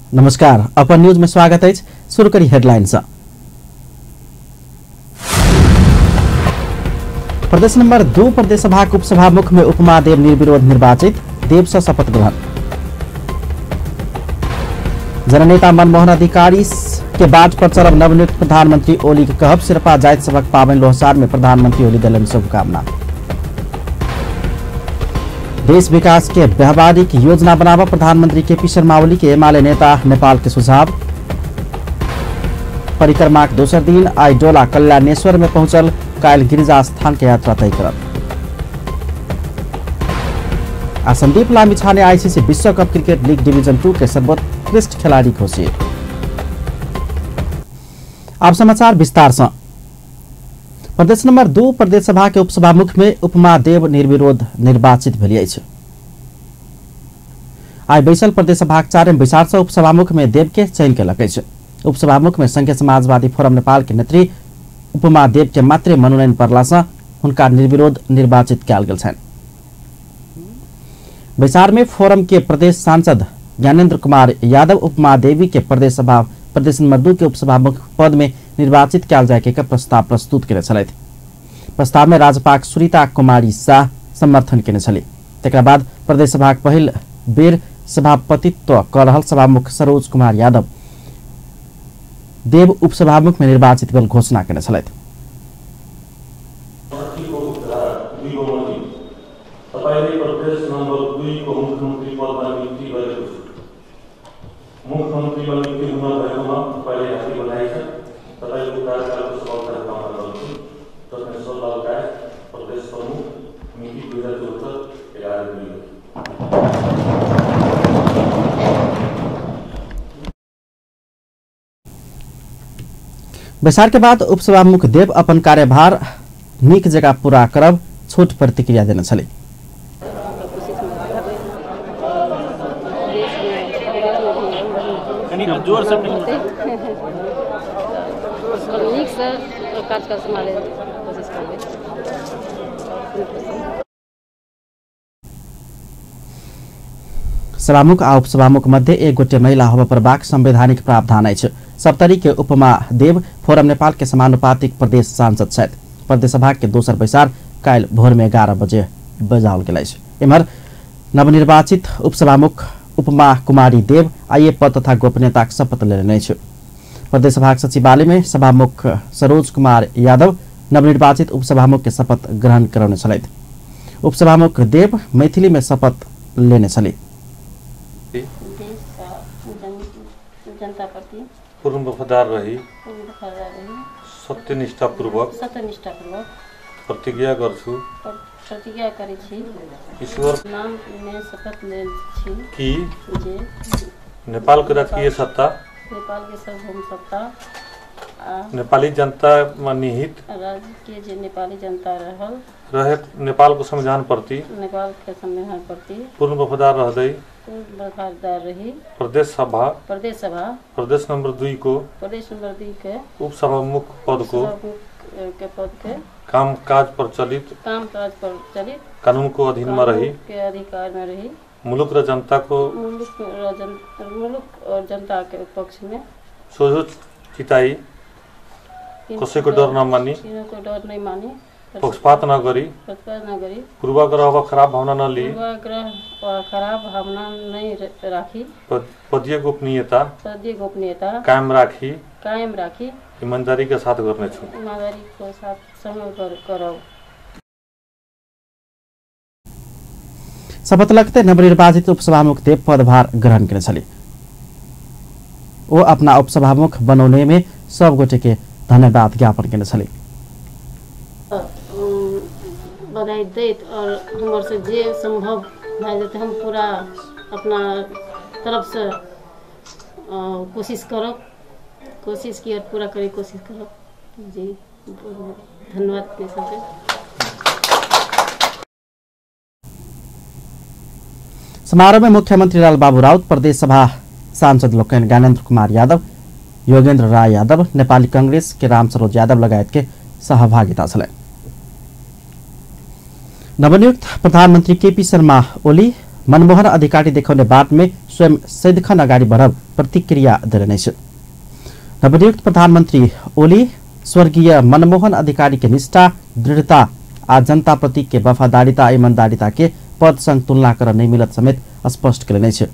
नमस्कार, अपन न्यूज में स्वागत है। शुरू करी हेडलाइंस। प्रदेश नंबर 2 प्रदेश सभा के उपसभामुख में उपमा देव निर्विरोध निर्वाचित, देव से शपथ ग्रहण। जननेता मनमोहन अधिकारी के बाट पर चलब नवनियुक्त प्रधानमंत्री ओली के कहब, शेरपा जाइत सबक पावन लोहसार में प्रधानमंत्री ओली दिलन शुभकामना। देश विकास के व्यावहारिक योजना बनावा, प्रधानमंत्री केपी शर्मा ओली के एमाले नेता नेपाल के सुझाव। परिक्रमा के दोसर दिन आई डोला कल्याणेश्वर में पहुंचल, कायल गिरिजा स्थान के यात्रा तय करत। आ संदीप लामिछाने आईसीसी विश्व कप क्रिकेट लीग डिवीजन 2 के सर्वोत्कृष्ट खिलाड़ी घोषित। अब समाचार विस्तार से। प्रदेश नंबर 2 प्रदेश सभा के उपसभामुख में उपमा देव निर्विरोध निर्वाचित भेलियै छै। आई बैसल प्रदेश सभा के 4 विचार से उपसभामुख में देव के चयन केलकै छै। उपसभामुख में संघीय समाजवादी फोरम नेपाल के नेत्री उपमा देव के मात्रै मनोनयन पड़ला से हुनका निर्विरोध निर्वाचित कयल गेल छन्। विचार में फोरम के प्रदेश सांसद ज्ञानेन्द्र कुमार यादव उपमा देवी के प्रदेश नंबर 2 के उपसभामुख पद में निर्वाचित कयल जाय के प्रस्ताव प्रस्तुत केने छलथि। प्रस्ताव में राज्यपाल सुरीता कुमारी शाह समर्थन केने छली। तकरा बाद प्रदेश सभा के पहिल बेर सभापतित्व कर रहल सभामुख सरोज कुमार यादव देव उपसभामुख में निर्वाचित भेल घोषणा केने छलथि। मुख्यमंत्री बन्ने हुन भएकोमा तपाईले हार्दिक बधाई छ। तपाईको कार्यकालको सफलता कामना गर्छु। जसमा 16 लगायत प्रदेश प्रमुख मिति 2014-11 मिति। बैसार के बाद उपसभामुख देव अपन कार्यभार नीक जगह पूरा करब छोट प्रतिक्रिया देने छले। जोर से नीक से काज कर संभाले कोशिश करबे। सभामुख आ उपसभामुख मध्य एक गोटे महिला होबा पर बाक संवैधानिक प्रावधान अछि। सप्तरी के उपमा देव फोरम नेपाल के समानुपातिक प्रदेश सांसद छथि। प्रदेश सभा के दोसर बैसार काल्हि भोर में 11 बजे बजाओल गेल अछि। एम्हर नवनिर्वाचित उपसभामुख उपमा कुमारी देव आइए पद तथा गोपनीयता के शपथ लेने छ। प्रदेश सभा सचिवालय में सभामुख सरोज कुमार यादव नवनिर्वाचित उपसभामुख के शपथ ग्रहण कराउने छलथि। उपसभामुख देव मैथिली में शपथ लेने छले। जनता प्रति पूर्ण वफादार रही सत्यनिष्ठापूर्वक प्रतिज्ञा गर्छु करै छी। ईश्वर नाम में शपथ ले छी कि जे नेपाल के राजकीय सत्ता, नेपाल के सार्वभौम सत्ता नेपाली जनता में निहित राज्य के जे नेपाली जनता रहे नेपाल को संविधान प्रति पूर्ण वफादार रही प्रदेश सभा प्रदेश नंबर 2 के उपसभामुख पद के काम काज पर चलित कानून को अधीन में रही के अधिकार में रही मुलुक और जनता के पक्ष में सोझो चिताई कसै को डर न मानी पक्षपात न गरी पूर्वाग्रह व खराब भावना न ली राखी पदीय गोपनीयता कायम राखी ईमानदारी के साथ गर्ने छु। शपथ लगते नवनिर्वाचित उपसभामुख देव पदभार ग्रहण करने छले। वो अपना उपसभामुख बनौने में सब गोटे के धन्यवाद ज्ञापन करने छले। बधाई दैत और हमर से जे संभव भए जेतै हम पूरा अपना तरफ से कोशिश करब, कोशिश की पूरा करे कोशिश करब जी। धन्यवाद दे सके। समारोह में मुख्यमंत्री लालबाबू राउत, प्रदेश सभा सांसद लोकन ज्ञानेन्द्र कुमार यादव, योगेन्द्र राय यादव, नेपाली कांग्रेस के रामसरोज यादव लगायत के सहभागिता छले। नवनियुक्त प्रधानमंत्री केपी शर्मा ओली मनमोहन अधिकारी देखाउने बाटमै स्वयं सदिखन अगाडि बढब प्रतिक्रिया दिने छ। नवनियुक्त प्रधानमन्त्री ओली स्वर्गीय मनमोहन अधिकारी के निष्ठा, दृढ़ता आ जनता प्रति के वफादारिता, ईमानदारिता के पद संग तुलना कर नहीं मिलत समेत स्पष्ट करेने छ।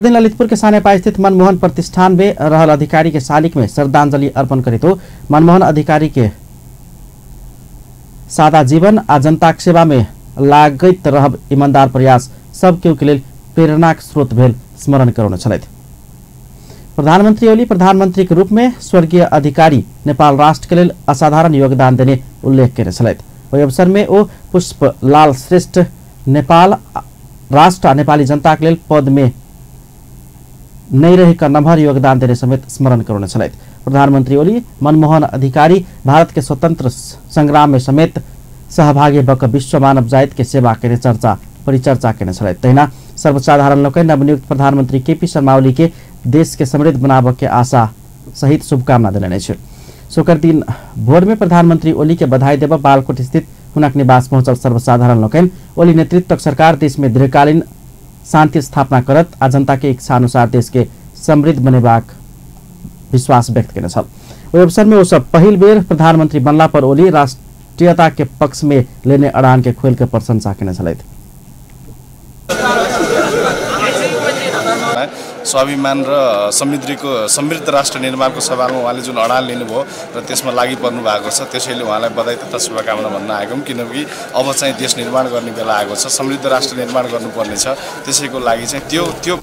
ललितपुर के सानेपा स्थित मनमोहन प्रतिष्ठान में रहल अधिकारी के शालिक में श्रद्धांजलि अर्पण करे तो मनमोहन अधिकारी के सादा जीवन आ जनता सेवा में लागत रहब ईमानदार प्रयास सब के लेल प्रेरणाक स्रोत भेल स्मरण कराउन छलथि। प्रधानमंत्री ओली प्रधानमंत्री के रूप में स्वर्गीय अधिकारी नेपाल राष्ट्र के लेल असाधारण योगदान देने उल्लेख करे छलथि। ओहि अवसर में ओ पुष्प लाल श्रेष्ठ नेपाल राष्ट्र नेपाली जनता के लेल पद में नहीं रहेका नम्हर योगदान देने समेत स्मरण कराउन छलथि। प्रधानमंत्री ओली मनमोहन अधिकारी भारत के स्वतंत्र संग्राम में समेत सहभागी भक विश्व मानव जाति के सेवा के परिचर्चा करने छलथि। तहिना सर्वसाधारण लोक नवनियुक्त प्रधानमंत्री केपी शर्मा ओली के देश के समृद्ध बनाब के आशा सहित शुभकामना दिने छ। शुक्र दिन भोर में प्रधानमंत्री ओली के बधाई देव बालकोट स्थित हुनक निवास पहुंचल सर्वसाधारण लोक ओली नेतृत्व सरकार देश में दीर्घकालीन शांति स्थापना करत आ जनता के इच्छा अनुसार देश के समृद्ध बनेबाक विश्वास व्यक्त करने छ। ओहि अवसर में वो सब पहिल बेर प्रधानमंत्री बनला पर ओली राष्ट्रीयता के पक्ष में लेने अड़ान के खोल के प्रशंसा करने छलथि। स्वाभिमान र समृद्ध राष्ट्र निर्माणको सवालमा उहाँले जुन अडान लिनुभयो र त्यसमा लागि पर्नु भएको छ, त्यसैले उहाँलाई बधाई तथा शुभकामना भन्न आएको हुँ। किनकि अब चाहिँ देश निर्माण गर्ने बेला आएको छ, समृद्ध राष्ट्र निर्माण गर्नुपर्ने छ। त्यसैको लागि चाहिँ त्यो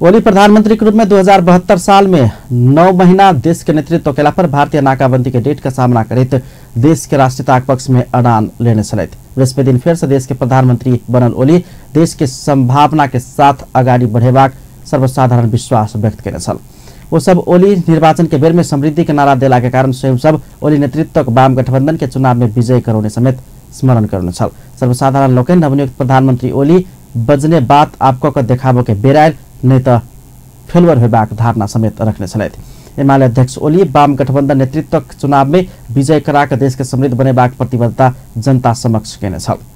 ओली प्रधानमंत्री के रूप में 2072 साल में 9 महीना देश के नेतृत्व केला पर भारतीय नाकाबंदी के डेट का सामना करित देश के राष्ट्रीयता पक्ष में अड़ान लेने छलथि। बृहस्पति दिन फिर से देश के प्रधानमंत्री बनल ओली देश के संभावना के साथ अगाडि बढ़ेबाक सर्वसाधारण विश्वास व्यक्त करने छल। वो सब ओली निर्वाचन के बेर में समृद्धि के नारा देला के कारण स्वयं सब ओली नेतृत्व वाम गठबंधन के चुनाव में विजय कराउने समेत स्मरण कराउने छल। सर्वसाधारण लोक नवनियुक्त प्रधानमंत्री ओली बजने बात आपको देखाबो के बेरायल नहीं तो फेलवर होबाक धारणा समेत रखने छलथि। एमाले अध्यक्ष ओली वाम गठबंधन नेतृत्व चुनाव में विजय कराकर देश के समृद्ध बनेबाक प्रतिबद्धता जनता समक्ष केने छल।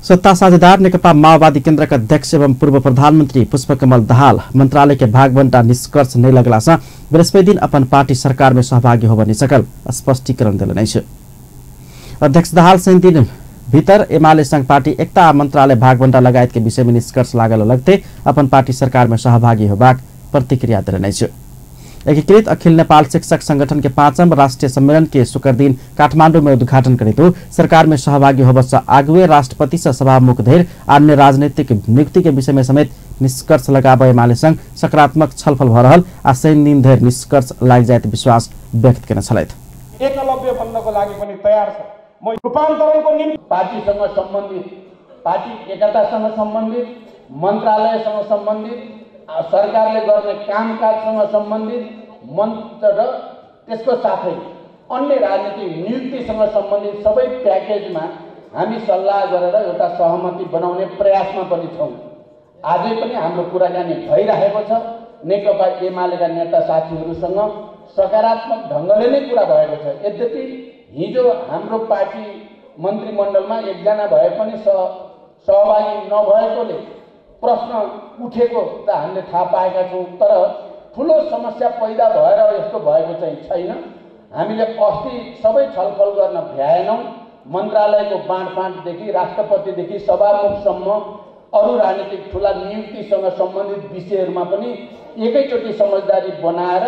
सत्ता साझेदार नेकपा माओवादी केन्द्र का अध्यक्ष एवं पूर्व प्रधानमंत्री पुष्पकमल दाहाल मंत्रालय के भागबंटा निष्कर्ष नहीं लगला से बृहस्पति दिन अपन पार्टी सरकार में सहभागी होब नहीं सकल स्पष्टीकरण दिल नहीं। अध्यक्ष दाहाल से दिन भीतर एमाले संघ पार्टी एकता मंत्रालय भागबंटा लगायत के विषय में निष्कर्ष लागल लगते अपन पार्टी सरकार में सहभागी होबाक प्रतिक्रिया दिल नहीं। एकीकृत अखिल नेपाल शिक्षक संगठन के 5वां राष्ट्रीय सम्मेलन के शुक्र दिन काठमांडू में उद्घाटन करे तो सरकार में सहभागी होबस आगुए राष्ट्रपति से सभामुख धेर अन्य राजनीतिक नियुक्ति के विषय में समेत निष्कर्ष लगाबे एमाले संघ सकारात्मक छलफल भ रहल आ सैन दिन धेर निष्कर्ष लागि जाइत विश्वास व्यक्त गर्न छलथि। एकलव्य बन्नको लागि पनि तयार छ। म रूपान्तरणको निम्ति पार्टीसँग सम्बन्धित, पार्टी एकतासँग सम्बन्धित, मन्त्रालयसँग सम्बन्धित, सरकारले गर्ने कामकाजसँग सम्बन्धित मन्त्र र त्यसको साथै अन्य राजनीतिक नियुक्तिसँग सम्बन्धित सबै प्याकेजमा हामी सल्लाह गरेर एउटा सहमति बनाउने प्रयासमा पनि छौँ। आजै पनि हाम्रो कुराकानी भइरहेको छ। नेकपा एमालेका नेता साथीहरूसँग सकारात्मक ढङ्गले नै कुरा भएको छ। यद्यपि हिजो हाम्रो पार्टी मन्त्रीमण्डलमा एकजना भए पनि सहभागी नभएकोले प्रश्न उठेको त हामीले थाहा पाएका छौँ। तर ठुलो समस्या पैदा भएर यस्तो भएको चाहिँ छैन। हामीले अस्ति सबै छलफल गर्न भ्याएनौँ। मन्त्रालयको बाँडफाँडदेखि राष्ट्रपतिदेखि सभामुखसम्म अरू राजनीतिक ठुला नियुक्तिसँग सम्बन्धित विषयहरूमा पनि एकैचोटि समझदारी बनाएर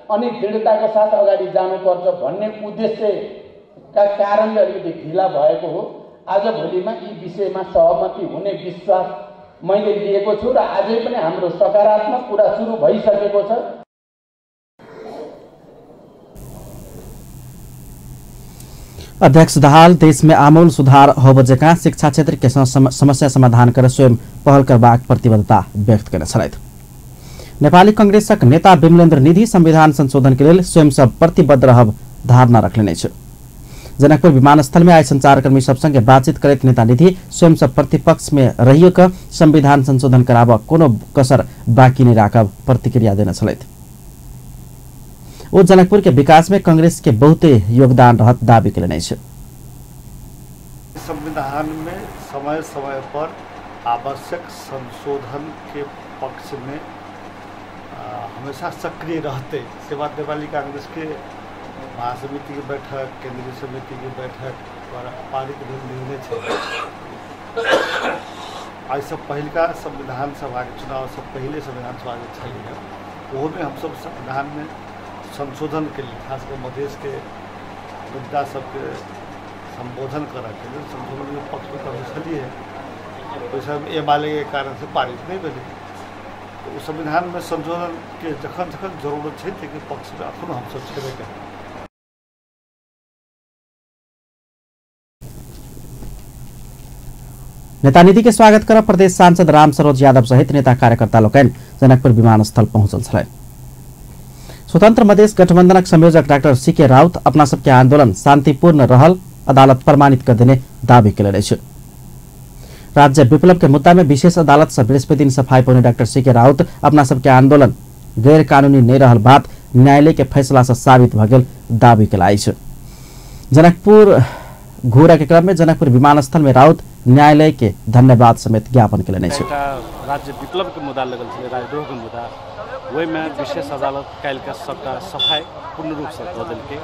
अनि दृढताका साथ अगाडि जानुपर्छ भन्ने उद्देश्यका कारणले अलिकति ढिला भएको हो। आजभोलिमा यी विषयमा सहमति हुने विश्वास मैले लिएको छु र आजै पनि हाम्रो सकारात्मक कुरा सुरु भइसकेको छ। अध्यक्ष दाहाल देश में आमूल सुधार हो बजेका शिक्षा क्षेत्र के समस्या समाधान कर स्वयं पहल करबाक प्रतिबद्धता व्यक्त करने छलथि। नेपाली कांग्रेसक नेता विमलेन्द्र निधि संविधान संशोधन के लिए स्वयं सब प्रतिबद्ध रहब धारणा रखने छ। जनकपुर विमानस्थल में आए संचारकर्मी सबसँगे बातचीत करैत नेता निधि स्वयं सब प्रतिपक्ष में रहिएक संविधान संशोधन कराब कोनो कसर बाँकी नहीं राखब प्रतिक्रिया देना छलैथ। वो जनकपुर के विकास में कांग्रेस के बहुते योगदान रहत दावी के लिए संविधान में समय समय पर आवश्यक संशोधन के पक्ष में हमेशा सक्रिय रहते। सेवा नेपाली कांग्रेस के महासमिति की बैठक, केंद्रीय समिति की बैठक और पारित निर्णय आज सब पहिलका संविधान सभा के चुनाव से पहले संविधान सभा वो में हम सब संविधान में संशोधन के लिए खासकर मधेश के मुद्दा सबके संबोधन करा के लिए संशोधन के पक्ष में कभी चलिए वैसे एमाले के कारण से पारित नहीं बने। तो संविधान में संशोधन के जखन जखन जरूरत है कि पक्ष में अखन हम सब छेबे करें। नेता निधि के स्वागत कर प्रदेश सांसद राम सरोज यादव सहित नेता कार्यकर्ता लोकन जनकपुर विमानस्थल पहुंचल छल। स्वतंत्र मधेश गठबंधनक संयोजक डॉक्टर सीके राउत अपना सबके आंदोलन शांतिपूर्ण रहल अदालत प्रमाणित कर देने दावी के लिए राज्य विप्लव के मुद्दा में विशेष अदालत से बृहस्पति दिन सफाई पाने डॉक्टर सीके राउत अपना सबके आंदोलन गैर कानूनी नहीं रहल बात न्यायालय के फैसला से साबित भगल दावी के लिए जनकपुर घूरा के क्रम में जनकपुर विमानस्थल में राउत न्यायालय के धन्यवाद समेत ज्ञापन के लिए राज्य विप्लव के मुद्दा लगल छे, राजद्रोह के मुद्दा वही में विशेष अदालत काल का सबका सफाई पूर्ण रूप से कऽ देलकै।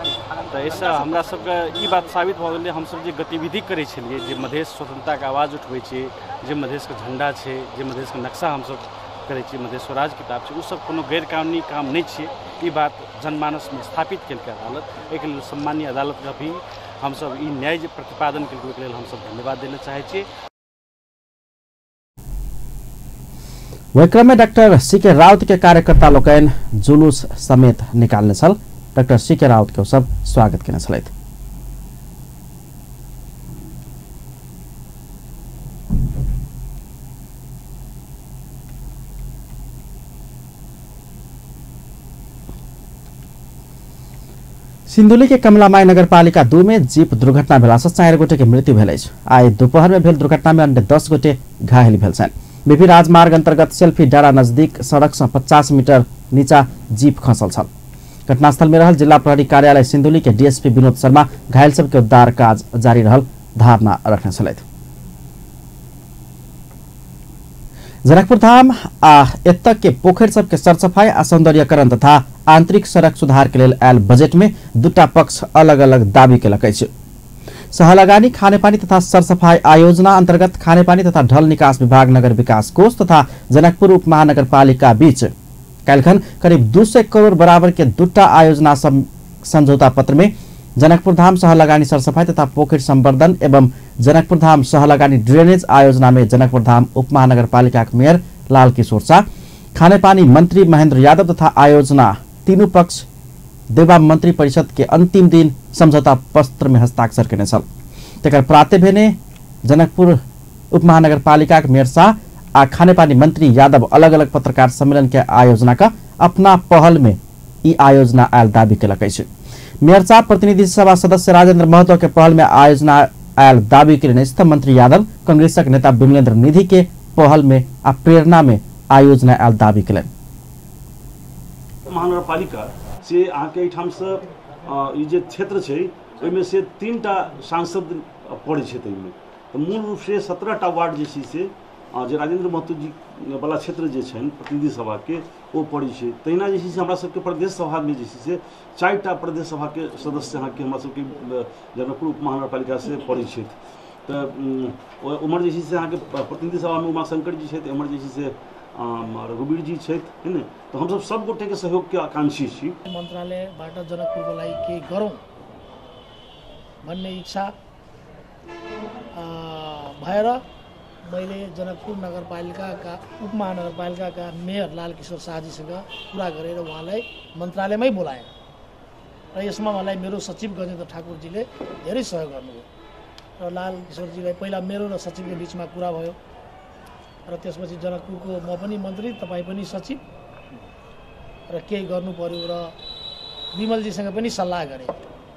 तो ऐसा हमरा सबके ई बात साबित भऽ गेलै हम सब जे गतिविधि करै छलिए जे मधेश स्वतंत्रता के आवाज उठबै छै, जे मधेश के झंडा छै, जे मधेश के नक्शा हम सब करै छी, मधेश स्वराज किताब छै, उ सब कोनो गैर कानूनी काम नहीं छै। ई बात जनमानस में स्थापित केलकै अदालत। एक सम्मानीय अदालत का भी हम सब ई न्याय जे प्रतिपादन केलकै लेल हम सब धन्यवाद देना चाहै छी। वही क्रम में डॉक्टर सीके राउत के कार्यकर्ता लोकन जुलूस समेत निकालने छल। डॉक्टर सीके राउत के सब स्वागत केने छलैथ। सिन्धुली के कमलामाई नगरपालिका 2 में जीप दुर्घटना भेला से 4 गोटे के मृत्यु भेल अछि। आइ दोपहर में भेल दुर्घटना में अन्य 10 गोटे घायल भेल छन्। बीपी राजमार्ग अंतर्गत सेल्फी डाँडा नजदीक सड़क से 50 मीटर नीचा जीप खसल छल। घटनास्थल में रहल जिला प्रहरी कार्यालय सिन्धुली के डीएसपी विनोद शर्मा घायल सबके उद्धार काज जारी रहल धारणा रखने छलैथ। जनकपुर धाम आ एतऽ के पोखरि सबके सरसफाई आ सौंदर्यकरण तथा आंतरिक सड़क सुधार के लेल आयल बजट में दूटा पक्ष अलग अलग दावी केलक अछि। सहलगानी खानेपानी तथा सरसफाई आयोजना अंतर्गत खानेपानी तथा ढल निकास विभाग नगर विकास कोष तथा जनकपुर उपमहानगरपालिका बीच काल्खन करीब 200 करोड़ बराबर के दूटा आयोजना समझौता पत्र में जनकपुर धाम सहलगानी सरसफाई तथा पोखरी संवर्धन एवं जनकपुर धाम सहलगानी ड्रेनेज आयोजना में जनकपुर धाम उपमहानगरपालिका के मेयर लाल किशोर शाह, खानेपानी मंत्री महेंद्र यादव तथा आयोजना तीनों पक्ष देवा मंत्री परिषद के अंतिम दिन समझौता पत्र में हस्ताक्षर करने छल। तेकर प्राते भेने जनकपुर उपमहानगरपालिका के मेयर शाह आ खानेपानी मंत्री यादव अलग अलग पत्रकार सम्मेलन के आयोजना का अपना पहल में ई आयोजना आयल दावी केलक अछि। मेयर शाह प्रतिनिधि सभा सदस्य राजेंद्र महतो के पहल में आयोजना आयल दावी के लिए मंत्री यादव कांग्रेसक नेता विमलेंद्र निधि के पहल में आ प्रेरणा में आयोजना आयल दावी केलनि। महानगरपालिका से अहाँके एहिठाम से ई जे क्षेत्र छै ओहिमे से 3टा सांसद पड़ै छै। ताहिमे तऽ मूल रूप से 17टा वार्ड जे छै से जे राजेंद्र महतो जी वाला क्षेत्र जे छनि प्रतिनिधि सभा के ओ पड़ै छै। तहिना जे छै से हमरा सबके प्रदेश सभा में जे छै से 4टा प्रदेश सभा के सदस्य अहाँके हमरा सबके जनकपुर उपमहानगरपालिका से पड़ै छथि। तऽ उमर जे छै से अहाँके प्रतिनिधि सभा में उमाशंकर जी छथि, एमहर जे छै से रघुवीर जी छथि, है न। तो हम सब गोटे के सहयोग के आकांक्षी छी। मन्त्रालयबाट जनकपुरको लागि केही गरौँ भन्ने इच्छा भएर मैले जनकपुर नगरपालिकाका उपमहानगरपालिकाका मेयर लाल किशोर शाहजीसँग कुरा गरेर उहाँलाई मन्त्रालयमै बोलाएँ र यसमा मलाई मेरो सचिव गजेन्द्र ठाकुरजीले धेरै सहयोग गर्नुभयो र लाल किशोरजीलाई पहिला मेरो र सचिवको बिचमा कुरा भयो र त्यसपछि जनकपुरको म पनि मन्त्री तपाईँ पनि सचिव र केही गर्नु पर्यो र विमलजीसँग पनि सल्लाह गरेँ,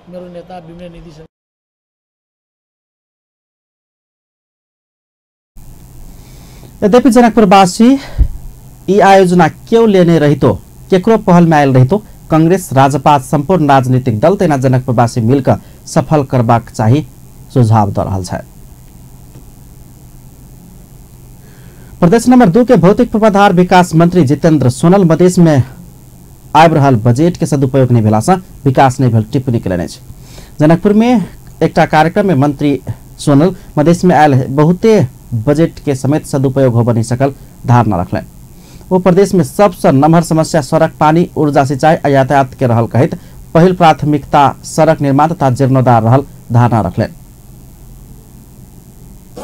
मेरो नेता विमल निधिसँग। यद्यपि जनकपुरवासी यी आयोजना क्यों लेने रहितो केकरो पहल में आयल रहितो कांग्रेस राजपा संपूर्ण राजनीतिक दल तेना जनकपुरवासी मिलकर सफल करबाक चाही सुझाव द रहल छै। प्रदेश नंबर 2 के भौतिक पूर्वाधार विकास मंत्री जितेंद्र सोनल मधेश में आबि रहल बजेट के सदुपयोग नहीं भेला से विकास नहीं भेल टिप्पणी केलनि अछि। जनकपुर में एकटा कार्यक्रम में मंत्री सोनल मधेश में आयल बहुते बजेट के समेत सदुपयोग होब नहीं सकल धारणा रखलनि। वो प्रदेश में सबसे नम्हर समस्या सड़क, पानी, ऊर्जा, सिंचाई आ यातायात के रहल कहित पहिल प्राथमिकता सड़क निर्माण तथा जीर्णोद्धार रहल धारणा रखलनि।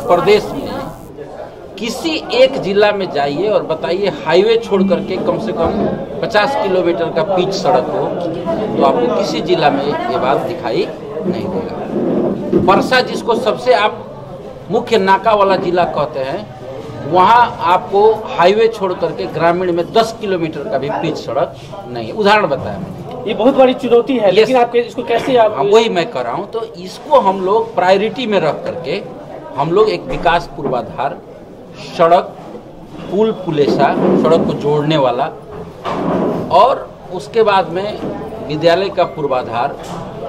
प्रदेश में किसी एक जिला में जाइए और बताइए हाईवे छोड़ करके कम से कम 50 किलोमीटर का पिच सड़क हो तो आपको किसी जिला में ये बात दिखाई नहीं देगा। परसा जिसको सबसे आप मुख्य नाका वाला जिला कहते हैं, वहाँ आपको हाईवे छोड़ करके ग्रामीण में 10 किलोमीटर का भी पिच सड़क नहीं है। उदाहरण बताया मैंने, ये बहुत बड़ी चुनौती है, लेकिन आपके इसको कैसे आप वही मैं कर रहा हूँ। तो इसको हम लोग प्रायोरिटी में रख करके हम लोग एक विकास पूर्वाधार, सड़क, पुल, पुलेसा, सड़क को जोड़ने वाला, और उसके बाद में विद्यालय का पूर्वाधार,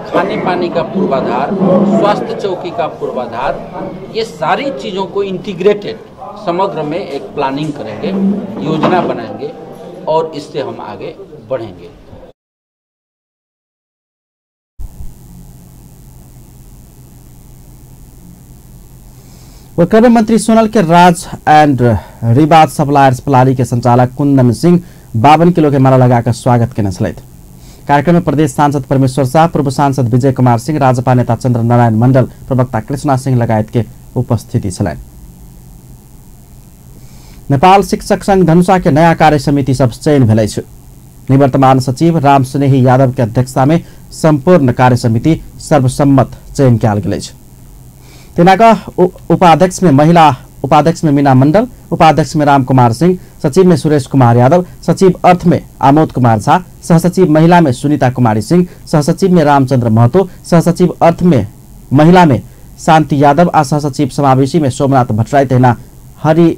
खाने पानी का पूर्वाधार, स्वास्थ्य चौकी का पूर्वाधार, ये सारी चीज़ों को इंटीग्रेटेड समग्र में एक प्लानिंग करेंगे, योजना बनाएंगे और इससे हम आगे बढ़ेंगे। क्रम मंत्री सोनल के राज एंड रिबात सप्लायर्स प्रणाली के संचालक कुंदन सिंह 52 किलो के माला लगाकर स्वागत करने छलैथ। कार्यक्रम में प्रदेश सांसद परमेश्वर शाह, पूर्व सांसद विजय कुमार सिंह, राजपा नेता चंद्र नारायण मंडल, प्रवक्ता कृष्णा सिंह लगायत के उपस्थिति छलैन। नेपाल शिक्षक संघ धनुषा के नया कार्य समिति सब चयन भेलै छ। निवर्तमान सचिव राम स्नेही यादव के अध्यक्षता में संपूर्ण कार्य समिति सर्वसम्मत चयन कयल गेल अछि। तेनाका उपाध्यक्ष में महिला उपाध्यक्ष में मीना मंडल, उपाध्यक्ष में राम कुमार सिंह, सचिव में सुरेश कुमार यादव, सचिव अर्थ में आमोद कुमार झा, सहसचिव महिला में सुनीता कुमारी सिंह, सहसचिव में रामचंद्र महतो, सहसचिव अर्थ में महिला में शांति यादव आ सहसचिव समावेशी में सोमनाथ भट्टराई तेना हरि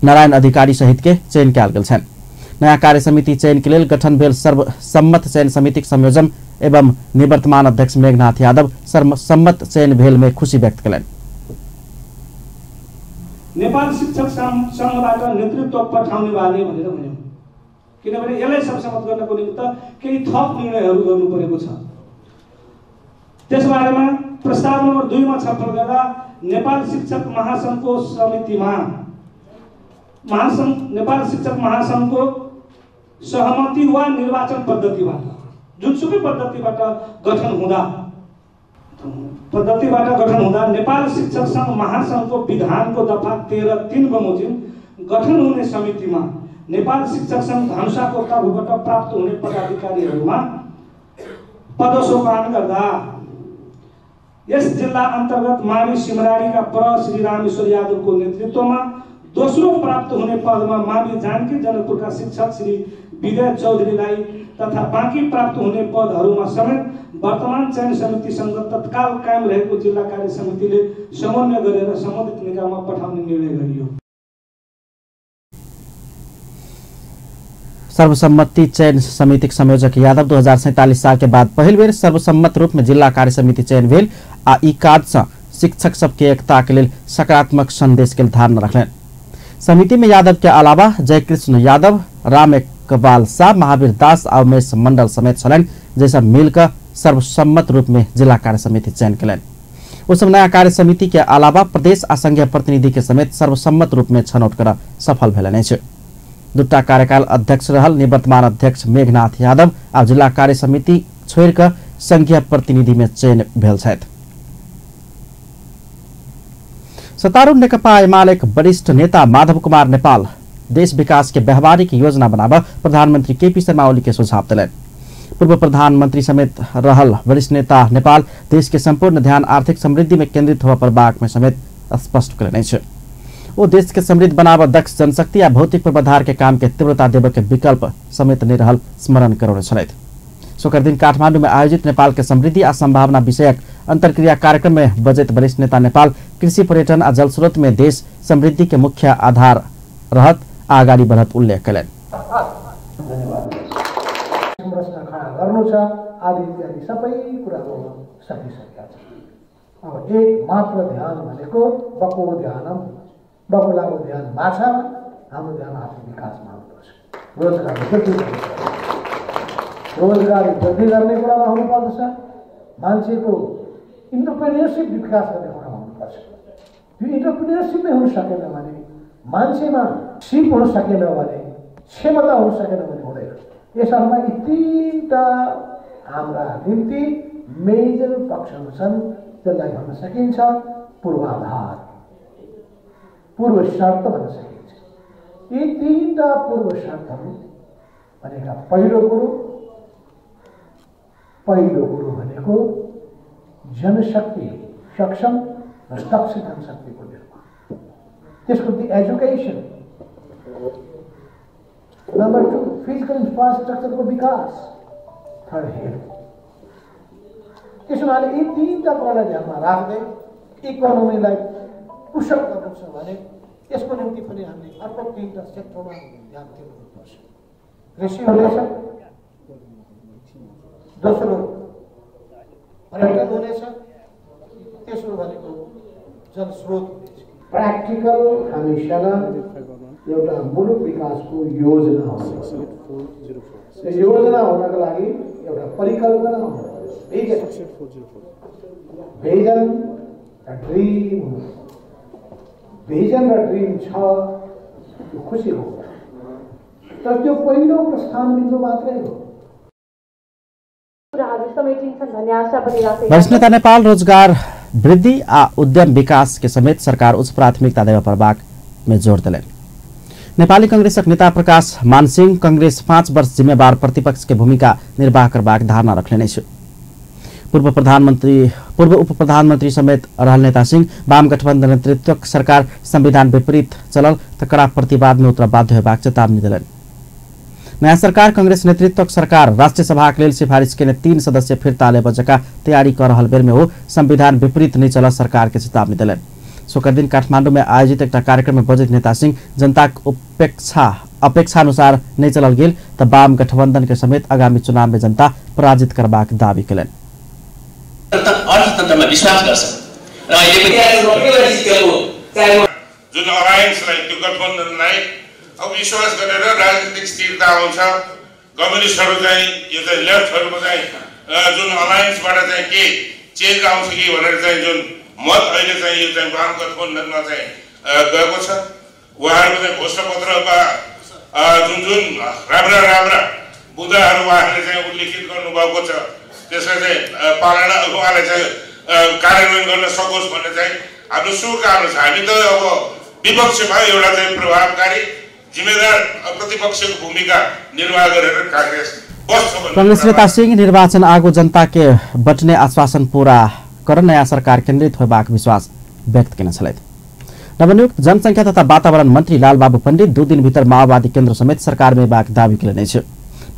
नारायण अधिकारी सहित के चयन कयल गेल छन्। नया कार्य समिति चयन के लिए गठन भेल सर्वसम्मत चयन समिति संयोजन एवं निवर्तमान अध्यक्ष मेघनाथ यादव सर्वसम्मत चयन भेल में खुशी व्यक्त कयलनि। नेपाल शिक्षक संघबाट नेतृत्व पठाउने वाले भनेर भन्यो, किनभने यसलाई सर्वसम्मत गर्नको निमित्त केही थप निर्णयहरू गर्नु परेको छ। त्यसबारेमा प्रस्ताव नम्बर 2 मा छलफल गर्दा नेपाल शिक्षक महासंघको समितिमा नेपाल शिक्षक महासंघको सहमति वा निर्वाचन पद्धतिबाट जुनसुकै पद्धतिबाट गठन हुँदा नेपाल शिक्षक संघ महासंघको विधानको दफा 13(3) बमोजिम गठन हुने समितिमा नेपाल शिक्षक संघ धनुषाको तर्फबाट प्राप्त हुने पदाधिकारीहरूमा पदसोपान गर्दा यस जिल्ला अन्तर्गत मावि सिमरारीका पर श्री रामेश्वर यादवको नेतृत्वमा दोस्रो प्राप्त हुने पदमा मावि जानकी जनकपुरका शिक्षक श्री विजय चौधरीलाई तथा बाँकी प्राप्त हुने पदहरूमा समेत वर्तमान चयन समितिसँग तत्काल कायम रहेको जिल्ला कार्य समितिले समन्वय गरेर सम्बन्धित निकायमा पठाउने निर्णय गरियो। सर्वसम्मति चयन समिति संयोजक यादव 2047 साल के बाद पहिल बेर सर्वसम्मत रूप में जिला कार्य समिति चयन भेल आ ई कार्य शिक्षक सबके एकता के लिए सकारात्मक संदेश के धारणा रखलनि। समिति में यादव के अलावा जयकृष्ण यादव, राम इकबाल शाह, महावीर दास और उमेश मंडल समेत छलनि, जैसा मिलकर सर्वसम्मत रूप में जिला कार्य समिति चयन कयलनि। उस नया कार्य समिति के अलावा प्रदेश आ संघीय प्रतिनिधि के समेत सर्वसम्मत रूप में छनौट कर सफल भेलनि अछि। दुटा कार्यकाल अध्यक्ष रहल निवर्तमान अध्यक्ष मेघनाथ यादव आ जिला कार्य समिति छोड़ कर संघीय प्रतिनिधि में चयन भेल छथि। सत्तारूढ़ नेकपा एमालेक वरिष्ठ नेता माधव कुमार नेपाल देश विकास के व्यवहारिक योजना बनाव प्रधानमंत्री केपी शर्मा ओली के सुझाव दिलनि। पूर्व प्रधानमंत्री समेत रहल वरिष्ठ नेता नेपाल देश के संपूर्ण ध्यान आर्थिक समृद्धि में केंद्रित होवा पर बाक में समेत स्पष्ट कयलनि अछि। वो देश के समृद्ध बनाव दक्ष जनशक्ति या भौतिक पूर्वाधार के काम के तीव्रता देव के विकल्प समेत नहीं रहल स्मरण करौने छलथि। शुक्र दिन काठमांडू में आयोजित नेपाल के समृद्धि आ संभावना विषयक अंतरक्रिया कार्यक्रम में बजट वरिष्ठ नेता नेपाल कृषि पर्यटन आ जलस्रोत में देश समृद्धि के मुख्य आधार रहत अगाडि बढ़त उल्लेख कयलनि। संरचना खडा गर्नु छ आदि इत्यादि सबै कुराहरू सकिसकेका छन्। अब एक मात्र ध्यान भनेको बको ध्यानम बकुलाको ध्यान माछामा, हाम्रो ध्यान आर्थिक विकासमा हुनुपर्छ। रोजगारी वृद्धि गर्ने कुरामा हुनुपर्दछ, मान्छेको इन्टरप्रेन्योरसिप विकास गर्ने कुरामा हुनुपर्छ। यो इन्टरप्रेन्योरसिप नै हुन सकेन भने, मान्छेमा सिप हुन सकेन भने, क्षमता हुन सकेन भने हुँदैन। यसमा यी तीनटा हाम्रा निम्ति मेजर पक्षहरू छन्, त्यसलाई भन्न सकिन्छ पूर्वाधार, पूर्व शर्त भन्न सकिन्छ। यी तीनटा पूर्व शर्तहरू भनेका पहिलो कुरो भनेको जनशक्ति सक्षम र दक्ष जनशक्तिको निर्माण, त्यसको एजुकेसन। नंबर 2 फिजिकल इंफ्रास्ट्रक्चर को विकास, थर्ड हेल्थ। त्यसैले यी तीनटा कुरालाई ध्यानमा राख्दै इकोनोमीलाई पुसअप गर्नु छ भने यसको निम्ति पनि हामीले अर्को तीनटा सेक्टरमा ध्यान दिनुपर्छ। कृषि हुनेछ, दोस्रो पर्यटन हुनेछ, तेस्रो भनेको जलस्रोत हुनेछ। प्र्याक्टिकल हमेशा एउटा मुलुक विकासको योजना हुन्छ। योजना हुनको लागि एउटा परिकल्पना हुन्छ, भिजन र ड्रिम छ, त्यो खुसी हो, तर त्यो पहिलो प्रस्थान बिन्दु मात्रै हो। वरिष्ठ नेता नेपाल रोजगार वृद्धि आ उद्यम विकास के समेत सरकार उच्च प्राथमिकता देवा प्रभाग में जोड़ दिले। नेपाली कांग्रेसक नेता प्रकाश मानसिंह कांग्रेस 5 वर्ष जिम्मेवार प्रतिपक्ष के भूमिका निर्वाह करबाक धारणा रखले छ। पूर्व उप प्रधानमंत्री समेत रहल नेता सिंह वाम गठबंधन नेतृत्वक सरकार संविधान विपरीत चलल त कड़ा प्रतिवाद में उतर बाध्य होबाक चेतावनी दिलन। नयाँ सरकार कांग्रेस नेतृत्वक सरकार राष्ट्रिय सभा के लेल सिफारिश के 3 सदस्य फिरता ले बजका तैयारी कर रहल बेर में हो संविधान विपरीत नहीं चला सरकार के चेतावनी दिलन। सोकर दिन काठमांडू में आयोजित एक कार्यक्रम में बजट नेता सिंह जनता अपेक्षा अनुसार नहीं चलल गेल त वाम गठबंधन के समेत आगामी चुनाव में जनता पराजित करबाक दावी कलन। अर्थतन्त्रमा विश्वास गर्छ र अहिले पनि जुन अलायन्सलाई त्यो गठबन्धनलाई अब विश्वास गरेर राजनीतिक स्थिरता आउँछ। कम्युनिस्टहरू चाहिँ यो चाहिँ लेफ्टहरूको चाहिँ जुन अलायन्सबाट चाहिँ के चेन्ज आउँछ कि भनेर चाहिँ जुन मत अहिले चाहिँ यो चाहिँ वाम गठबन्धनमा चाहिँ गएको छ। उहाँहरूको चाहिँ घोषणापत्रमा जुन जुन राम्रा मुद्दाहरू उहाँहरूले चाहिँ उल्लेखित गर्नुभएको छ त्यसलाई चाहिँ पालना उहाँले चाहिँ कार्यान्वयन गर्न सकोस् भन्ने चाहिँ हाम्रो शुभकामना छ। हामी त अब विपक्षमा एउटा चाहिँ प्रभावकारी जिम्मेदार प्रतिपक्षको भूमिका निर्वाह गरेर कांग्रेस नेता सिंह निर्वाचन आगो जनता के बटने आश्वासन पूरा कर नयाँ सरकार केन्द्रित होबाक विश्वास व्यक्त केने छलैथ। नवनियुक्त जनसंख्या तथा वातावरण मंत्री लालबाबू पंडित 2 दिन भीतर माओवादी केन्द्र समेत सरकार में बाक दावी केने छ।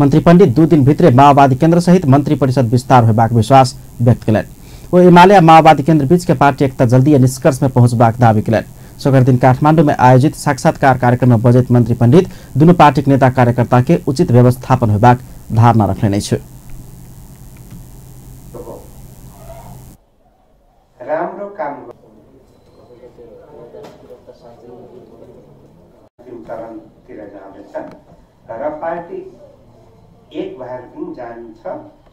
मंत्री पंडित 2 दिन भित्रै माओवादी केन्द्र सहित मंत्री परिषद विस्तार होबाक विश्वास व्यक्त केलन। वो एमाले माओवादी केन्द्र बीच के पार्टी एकता जल्दी निष्कर्ष में पहुंचबाक दावी केलन। सोकर दिन काठमांडू में आयोजित साक्षात्कार कार्यक्रम में बजट मंत्री पंडित दुनू पार्टी नेता कार्यकर्ता के उचित व्यवस्थापन होबाक धारणा रखले नै छ। राम्रो काम चरणतिर जाँदैछ र पार्टी एक भएर पनि जान्छ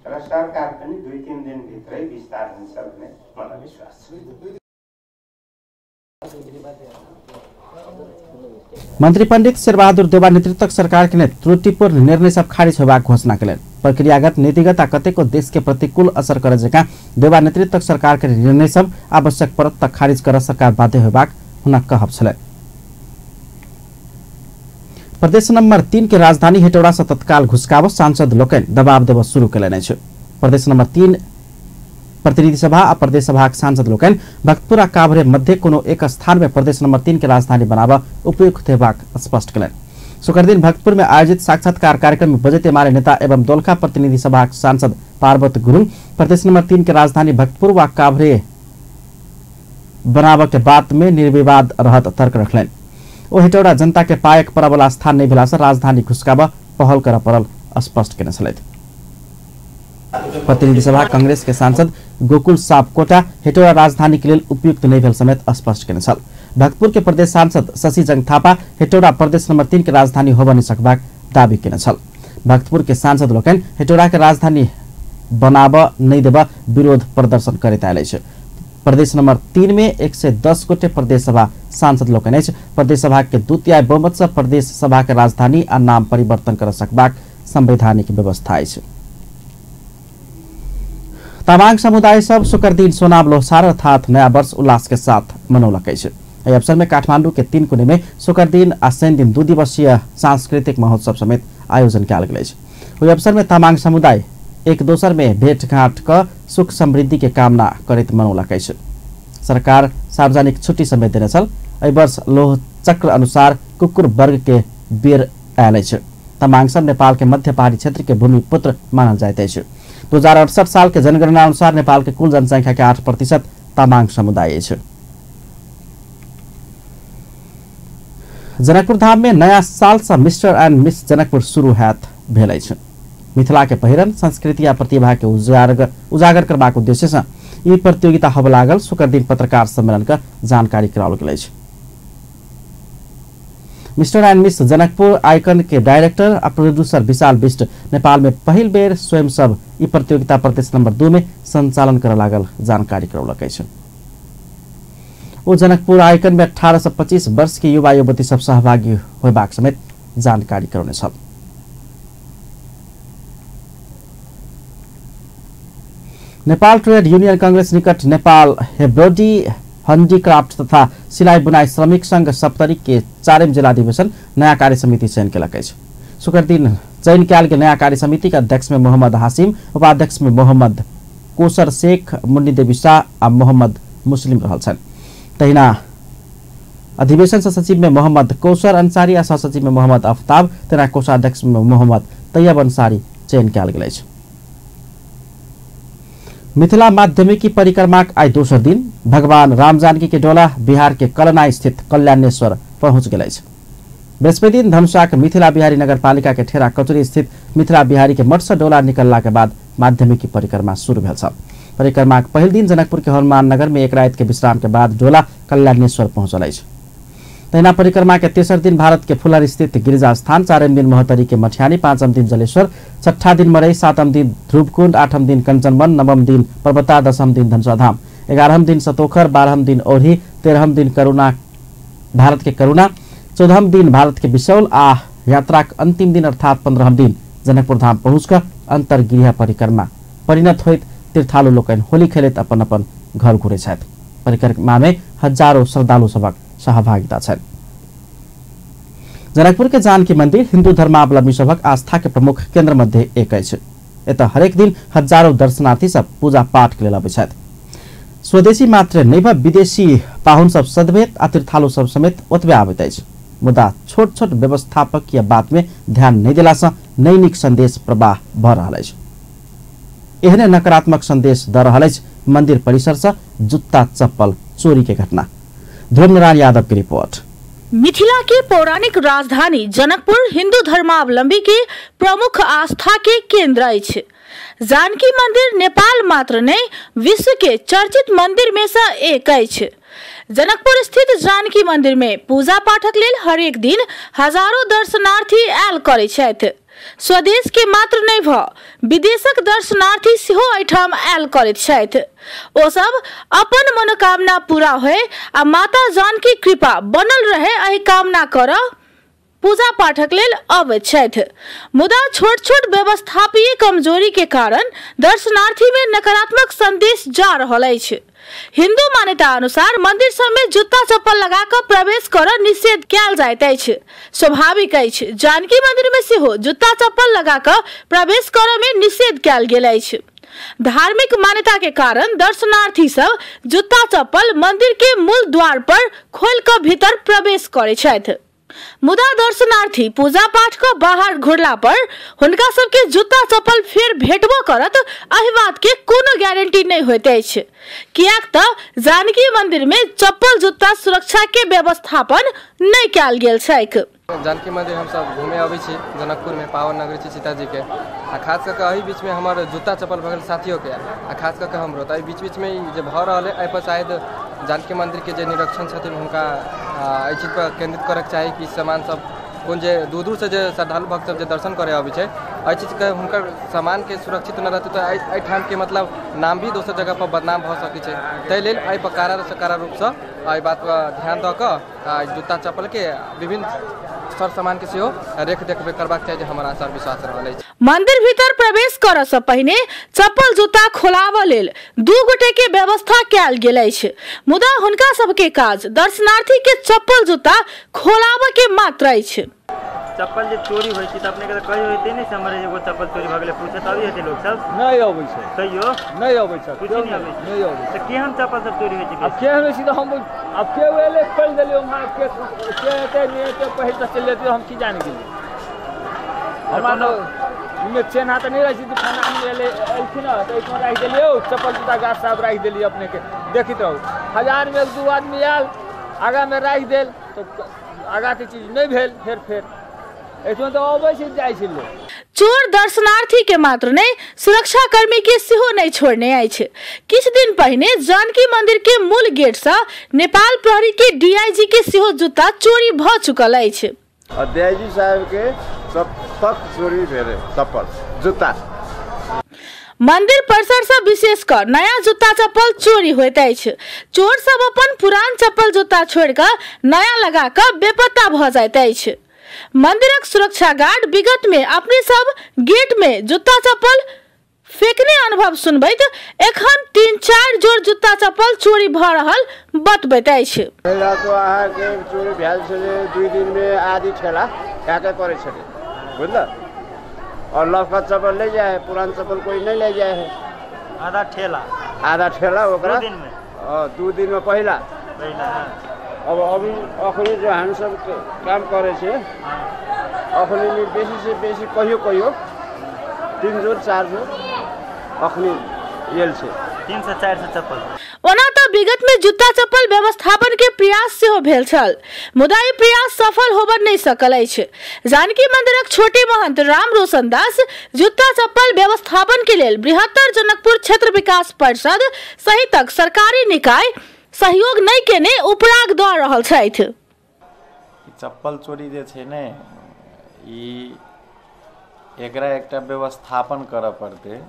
र सरकार पनि 2-3 दिन भित्रै विस्तार हुन्छ भन्ने मलाई विश्वास छ। मंत्री पंडित शेरबहादुर देउवा नेतृत्वक सरकार के त्रुटिपूर्ण निर्णय सब खारिज होबाक घोषणा कयलनि। प्रक्रियागत नीतिगत आ कतेको देश के प्रतिकूल असर करे जका देउवा नेतृत्वक सरकार के निर्णय सब आवश्यक परत तक खारिज कर सरकार बाध्य होबाक हुन कहब छल। प्रदेश नंबर 3 के राजधानी हेटौडा से तत्काल घुसकाव सांसद लोकन दबाव देव शुरू कयलनि छ। प्रदेश नंबर 3 प्रतिनिधि सभा आ प्रदेश सभा सांसद लोकन भक्तपुर आ काभरे मध्य कोनो एक स्थान में प्रदेश नंबर 3 के राजधानी बनावा उपयुक्त हेबाक स्पष्ट कयलनि। शुक्र दिन भक्तपुर में आयोजित साक्षात्कार कार्यक्रम में बजट एमाले नेता एवं दोलखा प्रतिनिधि सभा सांसद पार्वत गुरुङ प्रदेश नंबर 3 के राजधानी भक्तपुर वा काभरे बनाव के बात में निर्विवाद रहत तर्क रखलेन। ओ हेटौडा जनता के पायक परबला स्थान नहीं भेला से राजधानी घुसकाब पहल कर पड़ल स्पष्ट केने छलैथ। प्रतिनिधि सभा कांग्रेस के सांसद गोकुल सापकोटा हेटौडा राजधानी के लिए उपयुक्त नहीं भेल समेत स्पष्ट केने छल। भक्तपुर के प्रदेश सांसद शशि जंग थापा हेटौडा प्रदेश नंबर 3 के राजधानी होब नहीं सकबाक दावी केने छल। भक्तपुर के सांसद लोकन हेटौडा के राजधानी बनाब नहीं देब विरोध प्रदर्शन करैत आयल अछि। प्रदेश नंबर 3 में 110 गोटे प्रदेश सभा सांसद लोकन अछि। प्रदेश सभा के 2/3 बहुमत से प्रदेश सभा के राजधानी आ नाम परिवर्तन कर सकबाक संवैधानिक व्यवस्था अछि। तामाङ समुदाय सब शुक्र दिन सोनाम लोसार अर्थात नया वर्ष उल्लास के साथ मनौलक अछि। एहि अवसर में काठमांडू के 3 कोने में शुक्र दिन आ शनि दिन 2 दिवसीय सांस्कृतिक महोत्सव समेत आयोजन कयल गेल अछि। ओहि अवसर में तामाङ समुदाय एक दोसर में भेंटघाट क सुख समृद्धि के कामना करैत मनौलक अछि। सरकार सार्वजनिक छुट्टी समेत देने छल। एहि वर्ष लोह चक्र अनुसार कुकुर वर्ग के बेर आयल अछि। तामाङ सब नेपाल के मध्य पहाड़ी क्षेत्र के भूमि पुत्र मानल जाइत अछि। 2068 साल के जनगणना अनुसार नेपाल के कुल जनसंख्या के 8% तामाङ समुदाय अछि। जनकपुर धाम में नया साल से मिस्टर एंड मिस जनकपुर शुरू हैत भेल अछि। मिथिला के पहिरन संस्कृति आ प्रतिभा के उजागर करबाक उद्देश्य से ई प्रतियोगिता होब लागल। शुक्र दिन पत्रकार सम्मेलन का जानकारी कराओल गेल अछि। Mister and miss Janakpur icon के डायरेक्टर आ प्रोड्यूसर विशाल बिष्ट नेपाल में पहिल बेर स्वयं सब ई प्रतियोगिता प्रदेश नंबर 2 में संचालन कर लागल जानकारी करौलक अछि। ओ जनकपुर आइकन में 18 से 25 वर्ष के युवा युवती सब सहभागी होबाक समेत जानकारी करौने छल। नेपाल ट्रेड यूनियन कांग्रेस निकट नेपाल हेब्रोडी हैंडीक्राफ्ट तथा सिलाई बुनाई श्रमिक संघ सप्तरी के 4 जिला अधिवेशन नया कार्य समिति चयन केलक अछि। शुक्र दिन चयन कयल गेल नया कार्य समिति के अध्यक्ष में मोहम्मद हासिम, उपाध्यक्ष में मोहम्मद कोसर शेख, मुन्नी देवी शाह आ मोहम्मद मुस्लिम रहल छन्। तहिना अधिवेशन से सचिव में मोहम्मद कौसर अंसारी आ सहसचिव में मोहम्मद अफ्ताब, तेना कोषाध्यक्ष में मोहम्मद तैयब अंसारी चयन कयल गेल अछि। मिथिला माध्यमिकी परिक्रमाक आइ दोसर दिन भगवान राम जानकी के डोला बिहार के कलना स्थित कल्याणेश्वर पहुंच गेल अछि। बृहस्पति दिन धनुषाक मिथिला बिहारी नगरपालिका के ठेरा कचुरी स्थित मिथिला बिहारी के मठ से डोला निकलला के बाद माध्यमिकी परिक्रमा शुरू भेल छ। परिक्रमा के पहिल दिन जनकपुर के हनुमान नगर में एक रात के विश्राम के बाद डोला कल्याणेश्वर पहुंचल अछि। तहिना परिक्रमा के तेसर दिन भारत के फुलर स्थित गिरिजा स्थान, 4म दिन महोत्तरी के मठियानी, 5म दिन जलेश्वर, 6ठा दिन मरई, 7म दिन ध्रुवकुंड, 8म दिन कंचनवन, 9म दिन पर्वता, 10म दिन धनुषाधाम, 11म दिन सतोखर, 12म दिन औढ़ी, 13म दिन करुणा भारत के करुणा, 14म दिन भारत के बिसौल आ यात्रा के अंतिम दिन अर्थात 15म दिन जनकपुर धाम पहुंचकर अंतर्गृह परिक्रमा परिणत होइत तीर्थालु लोकनि होली खेलैत अपन अपन घर घुरे छथि। परिक्रमा में हजारों श्रद्धालु सभक सहभागिता छन्। जनकपुर के जानकी मंदिर हिंदू धर्मावलंबी सभक आस्था के प्रमुख केंद्र मध्य एक अछि। एतऽ हरेक दिन हजारों दर्शनार्थी सब पूजा पाठ के लेल अबै छथि। स्वदेशी मात्र नै विदेशी पाहुन सब सदभेत आ तीर्थालु सब समेत ओतबे आबैत अछि। मुदा छोट छोट व्यवस्थापकीय बात में ध्यान नहीं देला से नैनिक संदेश प्रवाह भ रहल अछि। एहने नकारात्मक संदेश द रहल अछि मंदिर परिसर से जुत्ता चप्पल चोरी के घटना। ध्रुवनारायण यादव की रिपोर्ट। मिथिला के पौराणिक राजधानी जनकपुर हिंदू धर्मावलंबी के प्रमुख आस्था के केंद्र अछि। जानकी मंदिर नेपाल मात्र नहीं विश्व के चर्चित मंदिर में से एक अछि। जनकपुर स्थित जानकी मंदिर में पूजा पाठक लेल हरेक दिन हजारों दर्शनार्थी आयल करै छथि। स्वदेश के मात्र नहीं विदेशक दर्शनार्थी सेहो एठाम आयल करैत छथि। ओ सब अपन मनोकामना पूरा होय आ माता जानकी कृपा बनल रहे एहि कामना कर पूजा पाठक लेल अबैत छथि। मुदा छोट छोट व्यवस्थापकीय कमजोरी के कारण दर्शनार्थी में नकारात्मक संदेश जा रहल अछि। हिंदू मान्यता अनुसार मंदिर सब में जूता चप्पल लगा कर प्रवेश कर निषेध कयल जाइत अछि। स्वाभाविक अछि जानकी मंदिर में सेहो जूता चप्पल लगा कर प्रवेश कर में निषेध कयल गेल अछि। धार्मिक मान्यता के कारण दर्शनार्थी सब जूता चप्पल मंदिर के मूल द्वार पर खोल कर भीतर प्रवेश करे छथि। मुदा दर्शनार्थी पूजा पाठ को बाहर घुरला पर हुनका सबके जूता चप्पल फेर भेटबो करत एहि बात के कोनो गारंटी नहीं होइत अछि, कियाक त जानकी मंदिर में चप्पल जूता सुरक्षा के व्यवस्थापन नहीं कयल गेल छैक। जानकी मंदिर हम सब घूमे आबै छी, जनकपुर में पावन नगरी छी सीताजी के, आ खास करके एहि बीच में हमर जूता चप्पल भगल साथियों के, आ खास करके हमरो त बीच बीच में जे भ रहल है, एहि पर शायद जानकी मंदिर के जे निरीक्षण छथिन हुनका एहि चीज पर केंद्रित करे के चाही कि सामान सब कोन जे दूर दूर से जे श्रद्धालु भक्त सब जे दर्शन करे आबै छै, एहि चीज के हुनकर सामान के सुरक्षित न रहते तो एहि ठाम के मतलब नाम भी दोसर जगह पर बदनाम भ सकै छै। ताहि लेल एहि पर कारा रूप से एहि बात पर ध्यान द क जूता चप्पल के विभिन्न सर सामान के सेहो रेख देख करबाक चाही, हमारा आशा विश्वास रहल अछि। मंदिर भीतर प्रवेश करऽ से पहिने चप्पल जूता खोलाव लेल 2 गोटे के व्यवस्था कयल गेल अछि, मुदा हुनका सबके काज दर्शनार्थी के चप्पल जूता खोलाव के मात्र अछि। चप्पल जे चोरी होई छै त अपने के कहि होइते नै से हमरे एगो चप्पल चोरी भ गेलै पूछे तभी हेतै लोग सब नहीं आबै छै, कहियो नहीं आबै छै, कुछ नहीं आबै छै, नहीं आबै छै। त केहन चप्पल सब चोरी होई छै? अब केहन होई छै त हम अब के वेले खोल देलियो, हम के एते नहीं एते पहिल त चल लेते हम की जान गेली, हमरा में चेना त नहीं रही छै, खाना हम ले एलखिन त इसमें राख देलियो चप्पल जूता गाछ साहब राख देली, अपने के देखित रहू 1000 में 2 आदमी आयल आगा में राख देल तो आगा के चीज नहीं भेल, फिर चोर दर्शनार्थी के मात्र नहीं सुरक्षा कर्मी के सेहो नहीं छोड़ने अछि। किछ दिन पहिने जानकी मंदिर के मूल गेट से नेपाल प्रहरी के डीआईजी के सेहो जूता चोरी भ चुकल अछि। डीआईजी साहब के सब तक चोरी भेले चप्पल जूता। मंदिर परिसर से विशेषकर नया जूता चप्पल चोरी होइत अछि। चोर सब अपन पुरान चप्पल जूता छोड़ कर नया लगा कर बेपत्ता भ जाइत अछि। मंदिरक सुरक्षा गार्ड विगत में अपने सब गेट में जूता चप्पल फेंकने अनुभव सुनबैत एखन 3-4 जोड़ जूता चप्पल चोरी भ रहल बतबैत अछि। पहिला तो अहाँ के चोरी भेल छले 2 दिन में आधी ठेला काके करे छले बुझल, और लफा चप्पल ले जाए पुरान चप्पल कोई नहीं ले जाए है, आधा ठेला ओकरा 2 दिन में 2 दिन में पहिला अब अभी अखनी जो हम सब काम करे छे अखनी में बेसी से बेसी कहियो 3 जोड़ 4 जोड़ अखनी येल छे 3 से 4 से चप्पल। ओना तो विगत में जूता चप्पल व्यवस्थापन के प्रयास सेहो भेल छल, मुदा ई प्रयास सफल होबऽ नहीं सकल अछि। जानकी मंदिरक छोटे महंत राम रोशन दास जूता चप्पल व्यवस्थापन के लेल बृहत्तर जनकपुर क्षेत्र विकास परिषद सहितक सरकारी निकाय सहयोग नहीं केने उपराग द रहल छथि। चप्पल चोरी जे छै ने ई एकरा एकटा व्यवस्थापन करऽ पड़तै,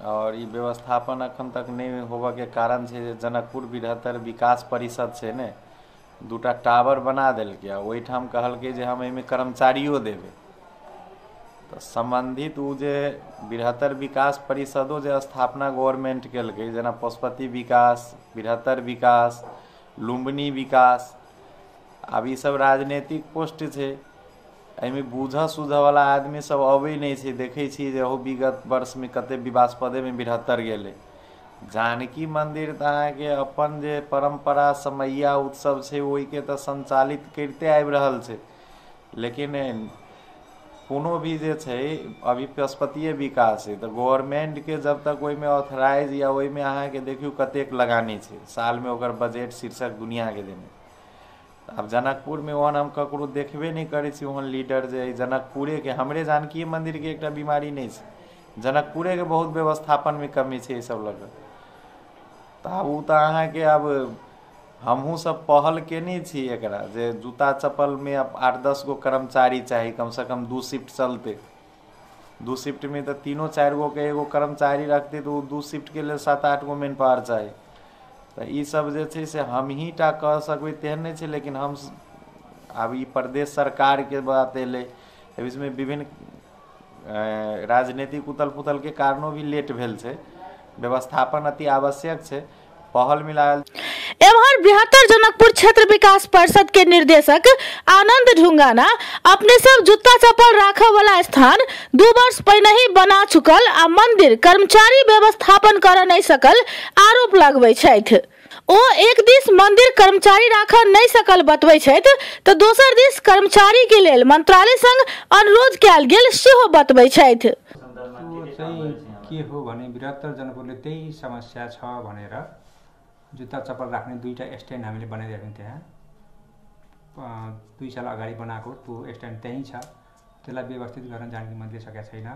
और ई व्यवस्थापन अखन तक नहीं होबऽ के कारण छै जे जनकपुर बृहत्तर विकास परिषद छै ने 2टा टावर बना देलकै, ओहि ठाम कहलकै जे हम एहिमे कर्मचारियों देबै, तो संबंधित उ जे बृहत्तर विकास परिषदो जे स्थापना गवर्नमेंट केलकै, जेना पशुपति विकास, बृहत्तर विकास, लुम्बिनी विकास, अब ई सब राजनीतिक पोस्ट छै, एहिमे बूझऽ सूझऽ वाला आदमी सब अबै नहीं छै। देखै छी जे ओ विगत वर्ष में कते विवादास्पदे में बृहत्तर गेलै। जानकी मंदिर त अहाँ के अपन जे परंपरा समैया उत्सव छै ओहि के त संचालित करते आबि रहल छै, लेकिन कोनो भी जे छै अभी पशुपतिये विकास है तो गवर्नमेंट के जब तक ओहिमे ऑथराइज या ओहिमे अहाँ के देखियो कतेक लगानी छै, साल में ओकर बजट शीर्षक दुनिया के देने। अब जनकपुर में ओहन हम ककरो देखबे नहीं करे छी, ओहन लीडर जे जनकपुरे के, हमरे जानकी मंदिर के एकटा बीमारी नहीं छै, जनकपुरे के बहुत व्यवस्थापन में कमी छै सब लग। तब उ त अहाँ के अब हमहू सब पहल केने छी एकरा जे जूता चप्पल में अब 8-10 गो कर्मचारी चाहिए, कम से कम 2 शिफ्ट चलते। 2 शिफ्ट में तो 3-4 गो के एगो कर्मचारी रखते तो 2 शिफ्ट के लिए 7-8 गो मैन पावर चाहिए। तो ये सब जे छै से हम ही टा कह सकबै तेहन नहीं छै, लेकिन हम अब ई प्रदेश सरकार के बात एले, इसमें विभिन्न राजनीतिक उथल पुथल के कारणों भी लेट भेल छै, व्यवस्थापन अति आवश्यक छै, पहल मिलायल। एवं बृहत्तर जनकपुर क्षेत्र विकास परिषद के निर्देशक आनंद ढुंगाना अपने सब जूता चप्पल राखऽ वाला स्थान 2 वर्ष पहले ही बना चुकल आ मंदिर कर्मचारी व्यवस्थापन कर नहीं सकल आरोप लगबै छथि। ओ एक दिस मंदिर कर्मचारी राख नहीं सकल बतबै छथि तऽ दोसर दिस कर्मचारी के लेल मंत्रालय संग अनुरोध कयल गेल सेहो बतबै छथि। के हो भने बृहत्तर जनकपुरले त्यही समस्या छ भनेर जुत्ता चप्पल राख्ने दुईटा स्ट्यान्ड हामीले बनाइदिएको थियौँ त्यहाँ 2 साल अगाडि बनाएको त्यो स्ट्यान्ड त्यही छ, त्यसलाई व्यवस्थित गर्न जानकी मन्त्रीले सकेका छैन।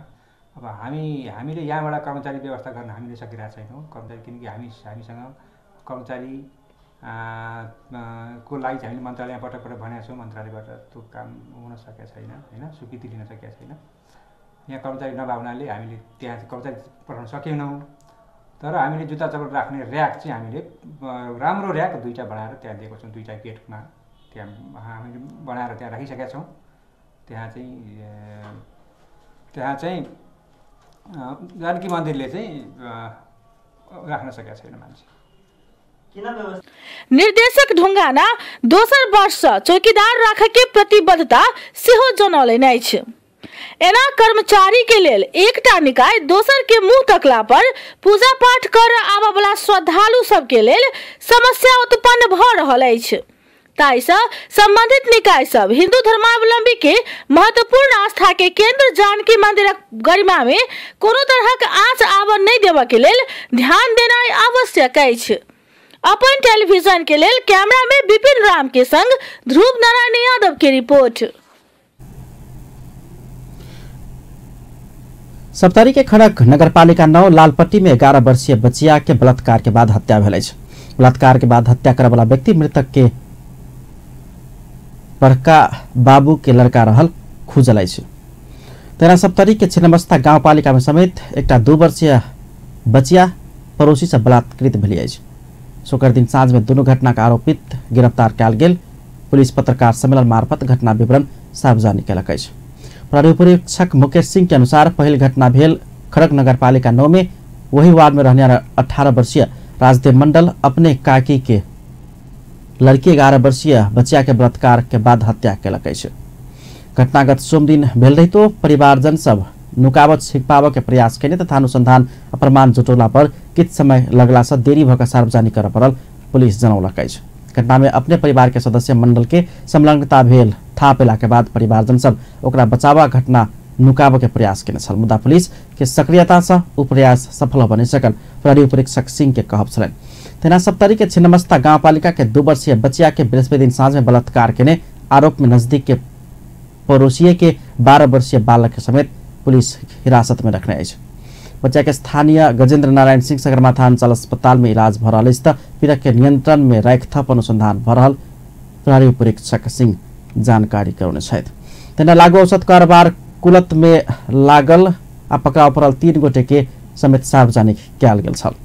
अब हामीले यहाँबाट कर्मचारी व्यवस्था गर्न हामीले सकिरहेका छैनौँ कर्मचारी, किनकि हामीसँग कर्मचारी को लागि हामीले मन्त्रालयमा पटक पटक भनेका छौँ, मन्त्रालयबाट त्यो काम हुन सकेका छैन होइन, स्वीकृति लिन सकेका छैन। यहाँ कर्मचारी नभए हुनाले हामीले त्यहाँ कर्मचारी पठाउन सकेनौँ। तर हामीले जुत्ता चप्पल राख्ने र्याक चाहिँ हामीले राम्रो र्याक 2टा बनाएर त्यहाँ दिएको छौँ, 2टा गेटमा त्यहाँ हामीले बनाएर त्यहाँ राखिसकेका छौँ। त्यहाँ चाहिँ जानकी मन्दिरले चाहिँ राख्न सकेका छैन मान्छे। निर्देशक ढुङ्गाना दोसर वर्ष चौकीदार राखके प्रतिबद्धता सेहो जनौलनि अछि। एना कर्मचारी के लेल एकटा निकाय दोसर के मुंह तकला पर पूजा पाठ कर आबय वाला श्रद्धालु सब के लेल समस्या उत्पन्न भ रहल अछि। ताइसँ संबंधित निकाय सब हिंदू धर्मावलंबी के महत्वपूर्ण आस्था के केंद्र जानकी मंदिरक गरिमा में कोनो तरहक आँच आबय नहीं देबय के लेल ध्यान देनाइ आवश्यक अछि। अपन टेलीविजन के लेल कैमरा में विपिन राम के संग ध्रुव नारायण यादव की रिपोर्ट। सप्तरी के खड़क नगरपालिका 9 लालपट्टी में 11 वर्षीय बचिया के बलात्कार के बाद हत्या भेल अछि। बलात्कार के बाद हत्या करय वाला व्यक्ति मृतक के बड़का बाबू के लड़का रहल खुजल अछि। तेना सप्तरी के छिन्नमस्ता गाउँपालिका में समेत एकटा 2 वर्षीय बचिया पड़ोसी से बलात्कृत भेल अछि। शुक्र दिन साँझ में दोनों घटना का आरोपित गिरफ्तार कयल गेल। पुलिस पत्रकार सम्मेलन मार्फत घटना विवरण सार्वजनिक कयलक अछि। प्रहरी उपरीक्षक मुकेश सिंह के अनुसार पहल घटना भेल खड़क नगरपालिका 9 में वही वार्ड में रहने 18 वर्षीय राजदेव मंडल अपने काकी के लड़की 11 वर्षीय बचिया के बलात्कार के बाद हत्या कयलक अछि। घटनागत सोम दिन भेल रही तो परिवारजन सब नुकावत छिपाव के प्रयास कयने तथा अनुसंधान प्रमाण जुटौला पर किछ समय लगला से देरी भऽ सार्वजनिक करऽ पड़ल पुलिस जनौलक अछि। घटना में अपने परिवार के सदस्य मंडल के संलग्नता भेल था पेला के बाद परिवारजन सब ओकरा बचावा घटना नुकाव के प्रयास केने छल, मुदा पुलिस के सक्रियता से उ प्रयास सफल बनि सकल प्रहरी उपरीक्षक सिंह के कहब छलनि। तेना सप्तरी के छिन्नमस्ता गाउँपालिका के 2 वर्षीय बचिया के बृहस्पति दिन साँझ में बलात्कार केने आरोप में नजदीक के पड़ोसिये के 12 वर्षीय बालक के समेत पुलिस हिरासत में रखने अछि। बच्चा के स्थानीय गजेंद्र नारायण सिंह सगरमाथा अंचल अस्पताल में इलाज भ रहल अछि। पीड़क के नियंत्रण में राखि थप अनुसंधान भ रहल प्रहरी उपरीक्षक सिंह जानकारी करौने छथि। तेना लागू औषध कारोबार कुलत में लागल आ पकड़ाव पड़ल 3 गोटे के समेत सार्वजनिक कयल गेल छल।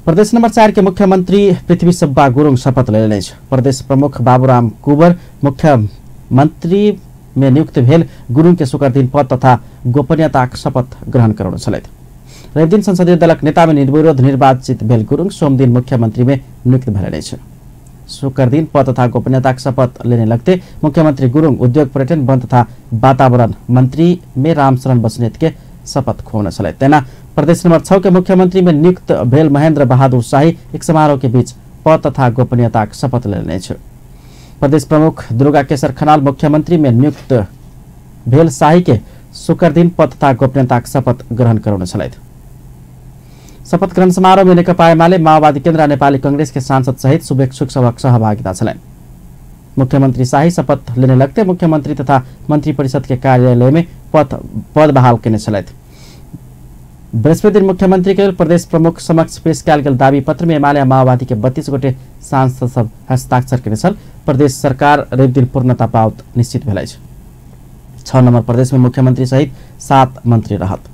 प्रदेश नंबर 4 के मुख्यमंत्री पृथ्वी सुब्बा गुरुङ शपथ लेलनि अछि। प्रदेश प्रमुख बाबूराम कुबर मुख्यमंत्री में नियुक्त भेल गुरुङ के शुक्र दिन पद तथा गोपनीयताक शपथ ग्रहण करौने छलथि। रवि दिन संसदीय दलक नेता में निर्विरोध निर्वाचित भेल गुरुङ सोम दिन मुख्यमंत्री में नियुक्त भेलनि अछि। शुक्र दिन पद तथा गोपनीयताक शपथ लेने लगते मुख्यमंत्री गुरुङ उद्योग पर्यटन वन तथा वातावरण मंत्री में रामशरण बस्नेत के शपथ खोने छलथि। तेना प्रदेश नंबर 6 के मुख्यमंत्री में नियुक्त भेल महेंद्र बहादुर शाही एक समारोह के बीच पद तथा गोपनीयता शपथ लेने छे। प्रदेश प्रमुख दुर्गा केसर खनाल मुख्यमंत्री में नियुक्त भेल शाही के शुक्र दिन पद तथा गोपनीयता शपथ ग्रहण करौने छलथि। शपथ ग्रहण समारोह में नेकपा एमाले माओवादी केन्द्र नेपाली कांग्रेस के सांसद सहित शुभेच्छुक सबक सहभागिता छलनि। मुख्यमंत्री शाही शपथ लेने लगते मुख्यमंत्री तथा मंत्री परिषद के कार्यालय में पद बहाल केने छलथि। बृहस्पति दिन मुख्यमंत्री के प्रदेश प्रमुख समक्ष पेश कयल गेल दावी पत्र में एमाले माओवादी के 32 गोटे सांसद सब हस्ताक्षर केने छल। प्रदेश सरकार रवि दिन पूर्णता पावत निश्चित भेल अछि। 6 नंबर प्रदेश में मुख्यमंत्री सहित 7 मंत्री रहत।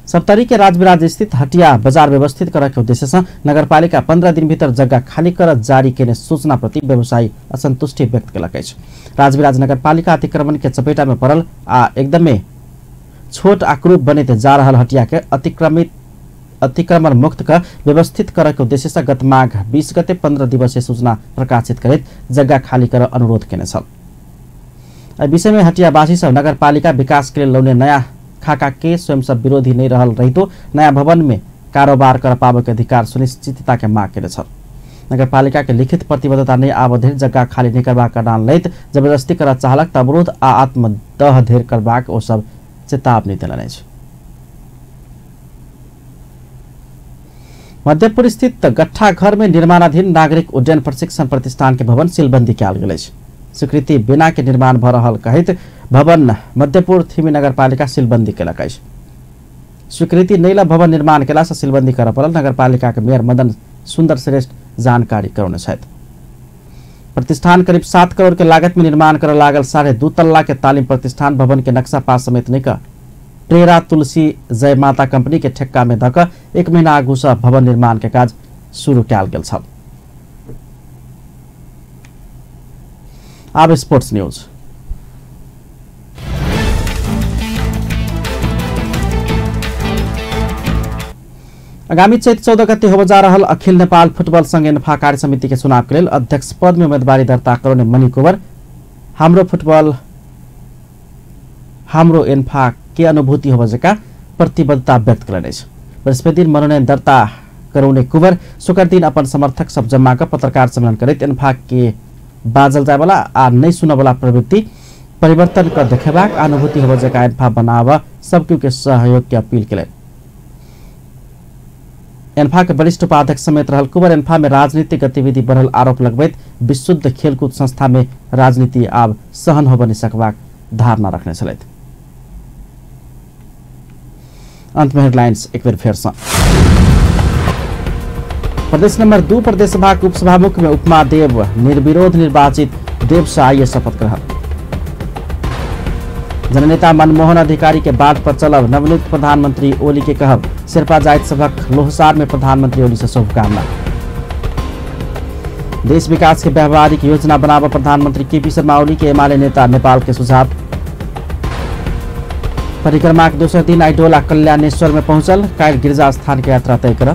सप्तरी के राजविराज स्थित हटिया बाजार व्यवस्थित करे के उद्देश्य से नगरपालिका 15 दिन भीतर जगह खाली कर जारी केने सूचना प्रति व्यवसायी असंतुष्टि व्यक्त कयलक अछि। राजविराज नगरपालिका अतिक्रमण के चपेटा में पड़ल आ एकदमै छोट आक्रूप बनते जा रहल हटिया के अतिक्रमण मुक्त कर व्यवस्थित करे के उद्देश्य से गत माघ 20 गते 15 दिवसीय सूचना प्रकाशित करैत जगह खाली कर अनुरोध केने छ। विषय में हटियावासी सब नगरपालिका विकास के लिए लौने नया खाका के स्वयं सब विरोधी नहीं रहल रहितो नया भवन में कारोबार कर पावे के अधिकार सुनिश्चितता के मांग केने छ। नगरपालिका के लिखित प्रतिबद्धता नहीं आवधेर जगह खाली नहीं करबा करनाल लैत जबरदस्ती कर चाहलक त अवरोध आ आत्मदह धेर करबाक ओ सब चेतावनी देलनि छ। मध्यपुर स्थित गट्ठा घर में निर्माणाधीन नागरिक उड्डयन प्रशिक्षण प्रतिष्ठान के भवन सीलबंदी कयल गेल अछि। स्वीकृति बिना के निर्माण भ रहल कहैत भवन मध्यपुर थिमी नगरपालिका सीलबंदी केलक अछि। स्वीकृति नैला भवन निर्माण केला से सीलबंदी कर पड़ल नगरपालिका के मेयर मदन सुंदर श्रेष्ठ जानकारी करौने छथि। प्रतिष्ठान करीब 7 करोड़ के लागत में निर्माण कर लागल 2.5 तल्ला के तालीम प्रतिष्ठान भवन के नक्शा पास समेत नहीं कर टेरा तुलसी जय माता कंपनी के ठेक्का में धक 1 महीना आगू से भवन निर्माण के काज शुरू कयल गेल छल। अब स्पोर्ट्स न्यूज। आगामी चैत 14 गते होब जा रहल अखिल नेपाल फुटबल संघ एन्फा कार्य समिति के चुनाव के लिए अध्यक्ष पद में उम्मीदवारी दर्ता करने मणि कुंवर हाम्रो फुटबल हाम्रो एन्फा के अनुभूति होब जका प्रतिबद्धता व्यक्त करने बृहस्पति दिन मनोनयन दर्ता करौने कुंवर शुक्र दिन अपन समर्थक सब जम्मा कर पत्रकार सम्मेलन करैत एन्फा के बाजल जाय वाला आ नहीं सुनने वाला प्रवृत्ति परिवर्तन कर देखेबाक अनुभूति होब जका एन्फा बनाव सबके के सहयोग के अपील केले। एन्फा के वरिष्ठ उपाध्यक्ष समेत रहल कुंवर एन्फा में राजनीतिक गतिविधि बढ़ल आरोप लगबैत विशुद्ध खेलकूद संस्था में राजनीति आब सहन हो बनी सकबाक धारणा रखने छलैथ। अंत में हेडलाइंस एक बेर फेर से। प्रदेश नंबर 2 प्रदेश सभा के उपसभामुख में उपमा देव निर्विरोध निर्वाचित देव से आइए शपथ ग्रहण। जननेता मनमोहन अधिकारी के बाट पर चलब नवनियुक्त प्रधानमंत्री ओली के कहब शेरपा जाइत सभक लोहसार में प्रधानमंत्री ओली से शुभकामना। देश विकास के व्यावहारिक योजना बनाव प्रधानमंत्री केपी शर्मा ओली के एमाले नेता नेपाल के सुझाव। परिक्रमा के दोसर दिन आइडोला कल्याणेश्वर में पहुंचल काल गिरजा स्थान के यात्रा तय कर।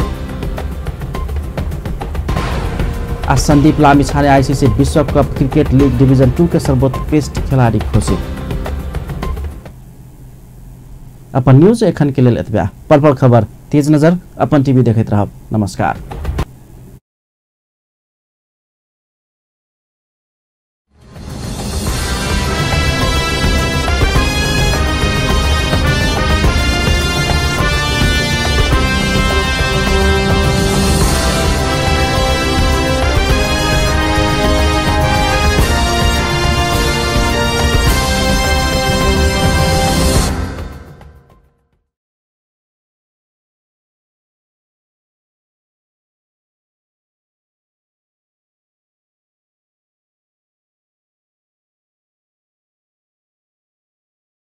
आज संदीप लामिछाने आईसीसी विश्व कप क्रिकेट लीग डिवीजन 2 के सर्वोत्कृष्ट खिलाड़ी घोषित। अपन न्यूज एखन के लेल एतबा। पल पल खबर तेज नजर अपन टीवी देखैत रहब। नमस्कार।